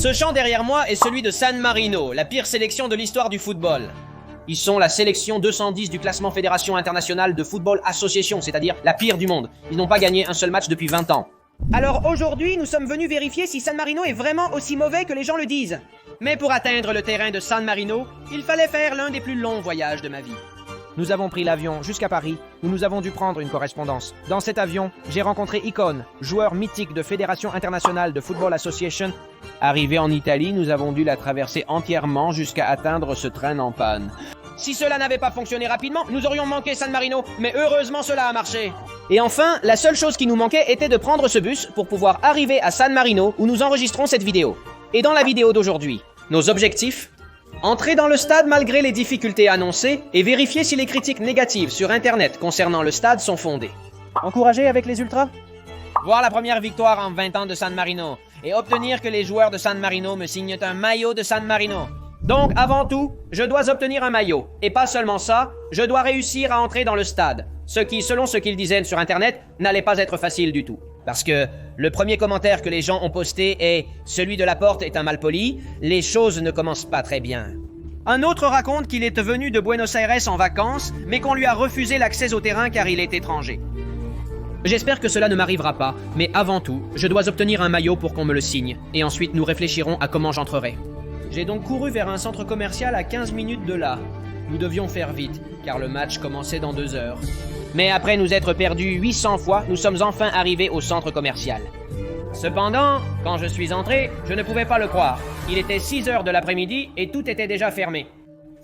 Ce champ derrière moi est celui de San Marino, la pire sélection de l'histoire du football. Ils sont la sélection 210 du classement Fédération Internationale de Football Association, c'est-à-dire la pire du monde. Ils n'ont pas gagné un seul match depuis 20 ans. Alors aujourd'hui, nous sommes venus vérifier si San Marino est vraiment aussi mauvais que les gens le disent. Mais pour atteindre le terrain de San Marino, il fallait faire l'un des plus longs voyages de ma vie. Nous avons pris l'avion jusqu'à Paris, où nous avons dû prendre une correspondance. Dans cet avion, j'ai rencontré Icone, joueur mythique de Fédération Internationale de Football Association. Arrivé en Italie, nous avons dû la traverser entièrement jusqu'à atteindre ce train en panne. Si cela n'avait pas fonctionné rapidement, nous aurions manqué San Marino, mais heureusement cela a marché. Et enfin, la seule chose qui nous manquait était de prendre ce bus pour pouvoir arriver à San Marino où nous enregistrons cette vidéo. Et dans la vidéo d'aujourd'hui, nos objectifs: entrer dans le stade malgré les difficultés annoncées et vérifier si les critiques négatives sur Internet concernant le stade sont fondées. Encouragé avec les Ultras? Voir la première victoire en 20 ans de San Marino et obtenir que les joueurs de San Marino me signent un maillot de San Marino. Donc, avant tout, je dois obtenir un maillot. Et pas seulement ça, je dois réussir à entrer dans le stade. Ce qui, selon ce qu'ils disaient sur Internet, n'allait pas être facile du tout. Parce que le premier commentaire que les gens ont posté est « Celui de la porte est un malpoli, les choses ne commencent pas très bien ». Un autre raconte qu'il est venu de Buenos Aires en vacances, mais qu'on lui a refusé l'accès au terrain car il est étranger. J'espère que cela ne m'arrivera pas, mais avant tout, je dois obtenir un maillot pour qu'on me le signe, et ensuite nous réfléchirons à comment j'entrerai. J'ai donc couru vers un centre commercial à 15 minutes de là. Nous devions faire vite, car le match commençait dans 2 heures. Mais après nous être perdus 800 fois, nous sommes enfin arrivés au centre commercial. Cependant, quand je suis entré, je ne pouvais pas le croire. Il était 6 heures de l'après-midi et tout était déjà fermé.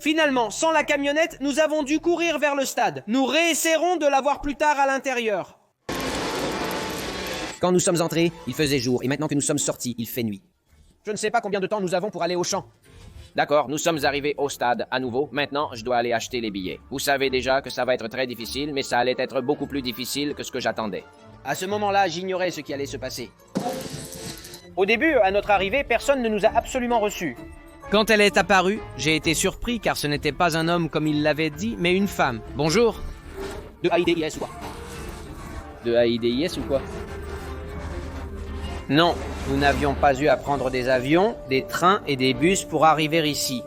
Finalement, sans la camionnette, nous avons dû courir vers le stade. Nous réessaierons de la voir plus tard à l'intérieur. Quand nous sommes entrés, il faisait jour, et maintenant que nous sommes sortis, il fait nuit. Je ne sais pas combien de temps nous avons pour aller au champ. D'accord, nous sommes arrivés au stade à nouveau. Maintenant, je dois aller acheter les billets. Vous savez déjà que ça va être très difficile, mais ça allait être beaucoup plus difficile que ce que j'attendais. À ce moment-là, j'ignorais ce qui allait se passer. Au début, à notre arrivée, personne ne nous a absolument reçus. Quand elle est apparue, j'ai été surpris car ce n'était pas un homme comme il l'avait dit, mais une femme. Bonjour. De AIDS ou quoi? De AIDS ou quoi? Non, nous n'avions pas eu à prendre des avions, des trains et des bus pour arriver ici.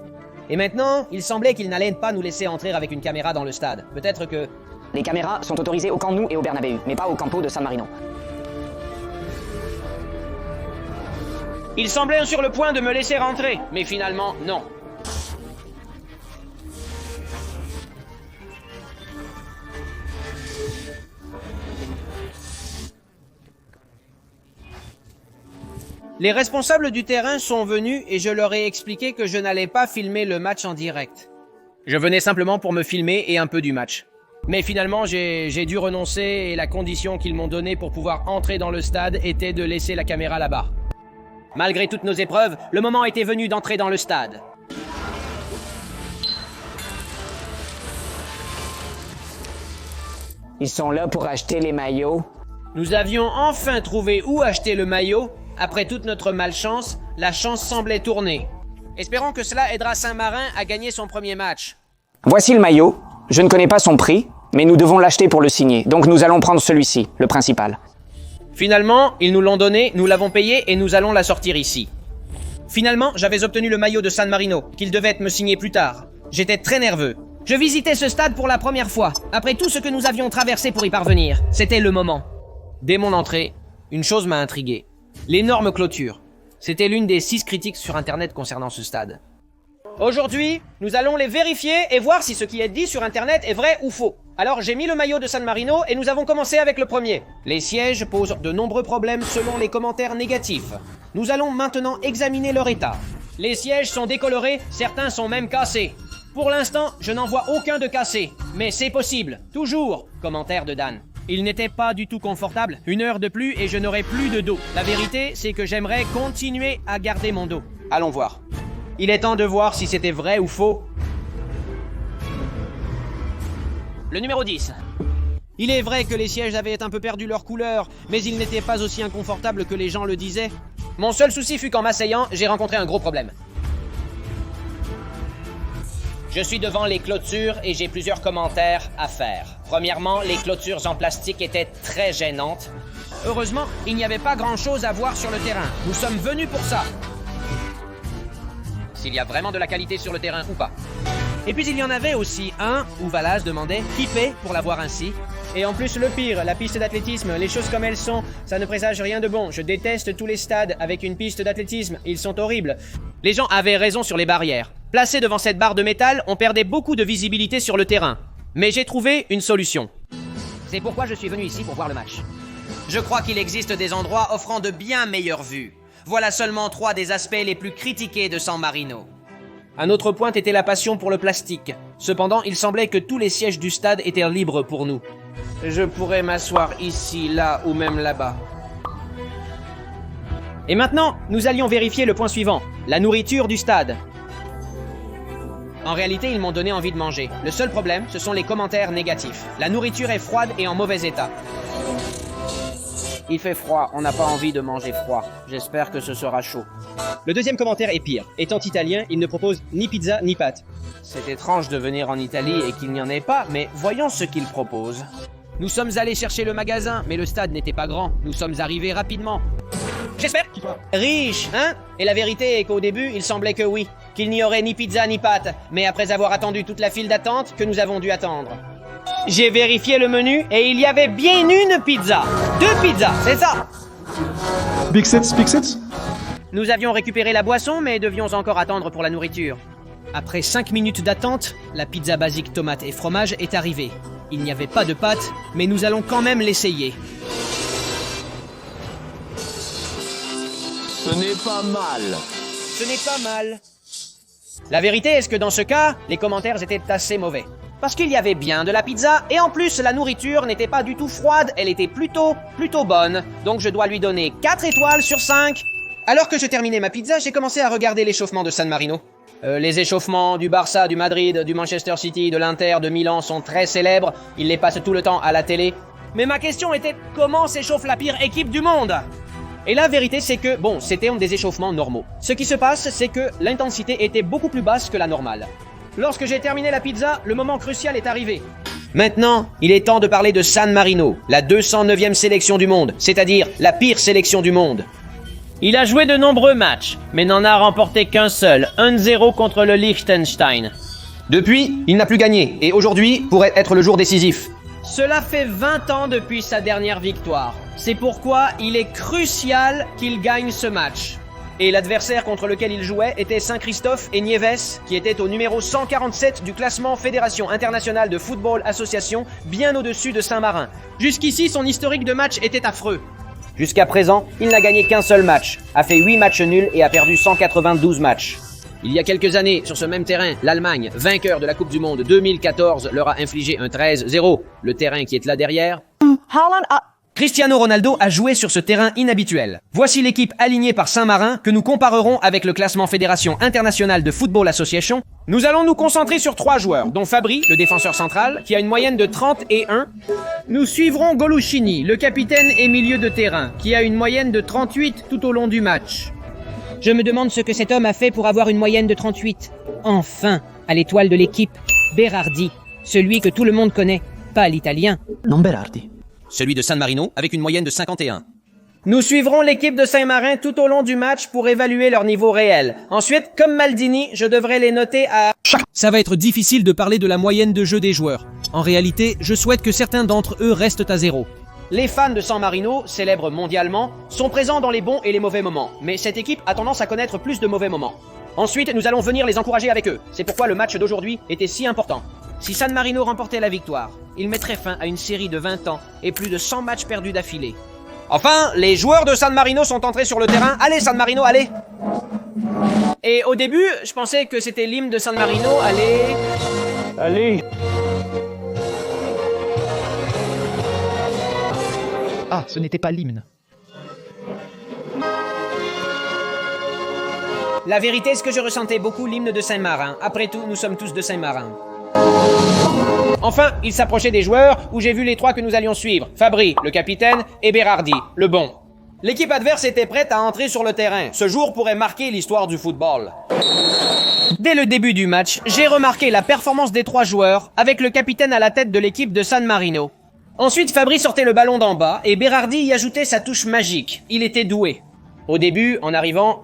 Et maintenant, il semblait qu'ils n'allaient pas nous laisser entrer avec une caméra dans le stade. Peut-être que... Les caméras sont autorisées au Camp Nou et au Bernabéu, mais pas au Campo de San Marino. Ils semblaient sur le point de me laisser rentrer, mais finalement, non. Les responsables du terrain sont venus et je leur ai expliqué que je n'allais pas filmer le match en direct. Je venais simplement pour me filmer et un peu du match. Mais finalement, j'ai dû renoncer et la condition qu'ils m'ont donnée pour pouvoir entrer dans le stade était de laisser la caméra là-bas. Malgré toutes nos épreuves, le moment était venu d'entrer dans le stade. Ils sont là pour acheter les maillots. Nous avions enfin trouvé où acheter le maillot. Après toute notre malchance, la chance semblait tourner. Espérons que cela aidera Saint-Marin à gagner son premier match. Voici le maillot. Je ne connais pas son prix, mais nous devons l'acheter pour le signer. Donc nous allons prendre celui-ci, le principal. Finalement, ils nous l'ont donné, nous l'avons payé et nous allons la sortir ici. Finalement, j'avais obtenu le maillot de San Marino, qu'il devait me signer plus tard. J'étais très nerveux. Je visitais ce stade pour la première fois, après tout ce que nous avions traversé pour y parvenir. C'était le moment. Dès mon entrée, une chose m'a intrigué. L'énorme clôture. C'était l'une des 6 critiques sur Internet concernant ce stade. Aujourd'hui, nous allons les vérifier et voir si ce qui est dit sur Internet est vrai ou faux. Alors j'ai mis le maillot de San Marino et nous avons commencé avec le premier. Les sièges posent de nombreux problèmes selon les commentaires négatifs. Nous allons maintenant examiner leur état. Les sièges sont décolorés, certains sont même cassés. Pour l'instant, je n'en vois aucun de cassé, mais c'est possible. Toujours, commentaire de Dan. Il n'était pas du tout confortable. 1 heure de plus et je n'aurai plus de dos. La vérité, c'est que j'aimerais continuer à garder mon dos. Allons voir. Il est temps de voir si c'était vrai ou faux. Le numéro 10. Il est vrai que les sièges avaient un peu perdu leur couleur, mais ils n'étaient pas aussi inconfortables que les gens le disaient. Mon seul souci fut qu'en m'asseyant, j'ai rencontré un gros problème. Je suis devant les clôtures et j'ai plusieurs commentaires à faire. Premièrement, les clôtures en plastique étaient très gênantes. Heureusement, il n'y avait pas grand-chose à voir sur le terrain. Nous sommes venus pour ça. s'il y a vraiment de la qualité sur le terrain ou pas. Et puis il y en avait aussi un où Valas demandait qui paie pour l'avoir ainsi. Et en plus le pire, la piste d'athlétisme, les choses comme elles sont, ça ne présage rien de bon. Je déteste tous les stades avec une piste d'athlétisme, ils sont horribles. Les gens avaient raison sur les barrières. Placés devant cette barre de métal, on perdait beaucoup de visibilité sur le terrain. Mais j'ai trouvé une solution. C'est pourquoi je suis venu ici pour voir le match. Je crois qu'il existe des endroits offrant de bien meilleures vues. Voilà seulement 3 des aspects les plus critiqués de San Marino. Un autre point était la passion pour le plastique. Cependant, il semblait que tous les sièges du stade étaient libres pour nous. Je pourrais m'asseoir ici, là ou même là-bas. Et maintenant, nous allions vérifier le point suivant, la nourriture du stade. En réalité, ils m'ont donné envie de manger. Le seul problème, ce sont les commentaires négatifs. La nourriture est froide et en mauvais état. Il fait froid, on n'a pas envie de manger froid. J'espère que ce sera chaud. Le deuxième commentaire est pire. Étant italien, il ne propose ni pizza ni pâtes. C'est étrange de venir en Italie et qu'il n'y en ait pas, mais voyons ce qu'ils proposent. Nous sommes allés chercher le magasin, mais le stade n'était pas grand. Nous sommes arrivés rapidement. J'espère. Riche, hein? Et la vérité est qu'au début, il semblait que oui, qu'il n'y aurait ni pizza ni pâtes. Mais après avoir attendu toute la file d'attente, que nous avons dû attendre. J'ai vérifié le menu et il y avait bien une pizza. 2 pizzas, c'est ça. Big sets. Nous avions récupéré la boisson, mais devions encore attendre pour la nourriture. Après 5 minutes d'attente, la pizza basique tomate et fromage est arrivée. Il n'y avait pas de pâtes, mais nous allons quand même l'essayer. Ce n'est pas mal. Ce n'est pas mal. La vérité est que dans ce cas, les commentaires étaient assez mauvais. Parce qu'il y avait bien de la pizza, et en plus la nourriture n'était pas du tout froide, elle était plutôt bonne. Donc je dois lui donner 4 étoiles sur 5. Alors que je terminais ma pizza, j'ai commencé à regarder l'échauffement de San Marino. Les échauffements du Barça, du Madrid, du Manchester City, de l'Inter, de Milan sont très célèbres. Ils les passent tout le temps à la télé. Mais ma question était, comment s'échauffe la pire équipe du monde? Et la vérité, c'est que, bon, c'était des échauffements normaux. Ce qui se passe, c'est que l'intensité était beaucoup plus basse que la normale. Lorsque j'ai terminé la pizza, le moment crucial est arrivé. Maintenant, il est temps de parler de San Marino, la 209e sélection du monde, c'est-à-dire la pire sélection du monde. Il a joué de nombreux matchs, mais n'en a remporté qu'un seul, 1-0 contre le Liechtenstein. Depuis, il n'a plus gagné, et aujourd'hui pourrait être le jour décisif. Cela fait 20 ans depuis sa dernière victoire. C'est pourquoi il est crucial qu'il gagne ce match. Et l'adversaire contre lequel il jouait était Saint-Christophe et Nieves, qui était au numéro 147 du classement Fédération Internationale de Football Association, bien au-dessus de Saint-Marin. Jusqu'ici, son historique de match était affreux. Jusqu'à présent, il n'a gagné qu'un seul match, a fait 8 matchs nuls et a perdu 192 matchs. Il y a quelques années, sur ce même terrain, l'Allemagne, vainqueur de la Coupe du Monde 2014, leur a infligé un 13-0. Le terrain qui est là derrière... Cristiano Ronaldo a joué sur ce terrain inhabituel. Voici l'équipe alignée par Saint-Marin que nous comparerons avec le classement Fédération Internationale de Football Association. Nous allons nous concentrer sur 3 joueurs, dont Fabri, le défenseur central, qui a une moyenne de 31. Nous suivrons Golucini, le capitaine et milieu de terrain, qui a une moyenne de 38 tout au long du match. Je me demande ce que cet homme a fait pour avoir une moyenne de 38. Enfin, à l'étoile de l'équipe, Berardi, celui que tout le monde connaît, pas l'italien. Non Berardi. Celui de San Marino avec une moyenne de 51. Nous suivrons l'équipe de Saint-Marin tout au long du match pour évaluer leur niveau réel. Ensuite, comme Maldini, je devrais les noter à... Ça va être difficile de parler de la moyenne de jeu des joueurs. En réalité, je souhaite que certains d'entre eux restent à 0. Les fans de San Marino, célèbres mondialement, sont présents dans les bons et les mauvais moments. Mais cette équipe a tendance à connaître plus de mauvais moments. Ensuite, nous allons venir les encourager avec eux. C'est pourquoi le match d'aujourd'hui était si important. Si San Marino remportait la victoire, il mettrait fin à une série de 20 ans et plus de 100 matchs perdus d'affilée. Enfin, les joueurs de San Marino sont entrés sur le terrain. Allez, San Marino, allez! Et au début, je pensais que c'était l'hymne de San Marino. Allez! Allez. Ah, ce n'était pas l'hymne. La vérité, c'est que je ressentais beaucoup l'hymne de Saint-Marin. Après tout, nous sommes tous de Saint-Marin. Enfin, il s'approchait des joueurs où j'ai vu les 3 que nous allions suivre. Fabri, le capitaine, et Berardi, le bon. L'équipe adverse était prête à entrer sur le terrain. Ce jour pourrait marquer l'histoire du football. Dès le début du match, j'ai remarqué la performance des 3 joueurs, avec le capitaine à la tête de l'équipe de San Marino. Ensuite, Fabri sortait le ballon d'en bas, et Berardi y ajoutait sa touche magique. Il était doué. Au début, en arrivant,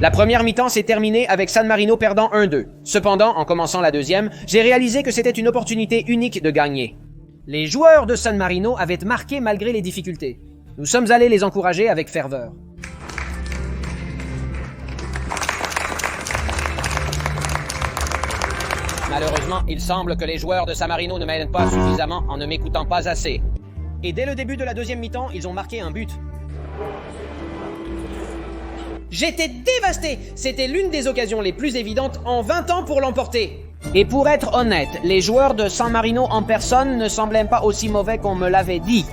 La première mi-temps s'est terminée avec San Marino perdant 1-2. Cependant, en commençant la deuxième, j'ai réalisé que c'était une opportunité unique de gagner. Les joueurs de San Marino avaient marqué malgré les difficultés. Nous sommes allés les encourager avec ferveur. Malheureusement, il semble que les joueurs de San Marino ne m'aident pas suffisamment en ne m'écoutant pas assez. Et dès le début de la deuxième mi-temps, ils ont marqué un but. J'étais dévasté! C'était l'une des occasions les plus évidentes en 20 ans pour l'emporter. Et pour être honnête, les joueurs de San Marino en personne ne semblaient pas aussi mauvais qu'on me l'avait dit.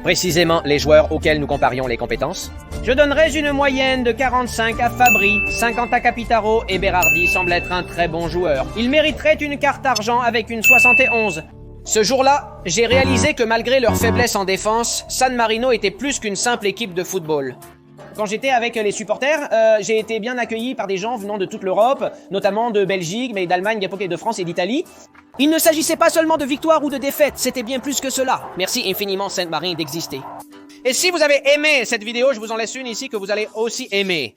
Précisément les joueurs auxquels nous comparions les compétences. Je donnerais une moyenne de 45 à Fabri, 50 à Capitaro et Berardi semble être un très bon joueur. Il mériterait une carte argent avec une 71. Ce jour-là, j'ai réalisé que malgré leur faiblesse en défense, San Marino était plus qu'une simple équipe de football. Quand j'étais avec les supporters, j'ai été bien accueilli par des gens venant de toute l'Europe, notamment de Belgique, mais d'Allemagne, de France et d'Italie. Il ne s'agissait pas seulement de victoire ou de défaite, c'était bien plus que cela. Merci infiniment Sainte-Marie d'exister. Et si vous avez aimé cette vidéo, je vous en laisse une ici que vous allez aussi aimer.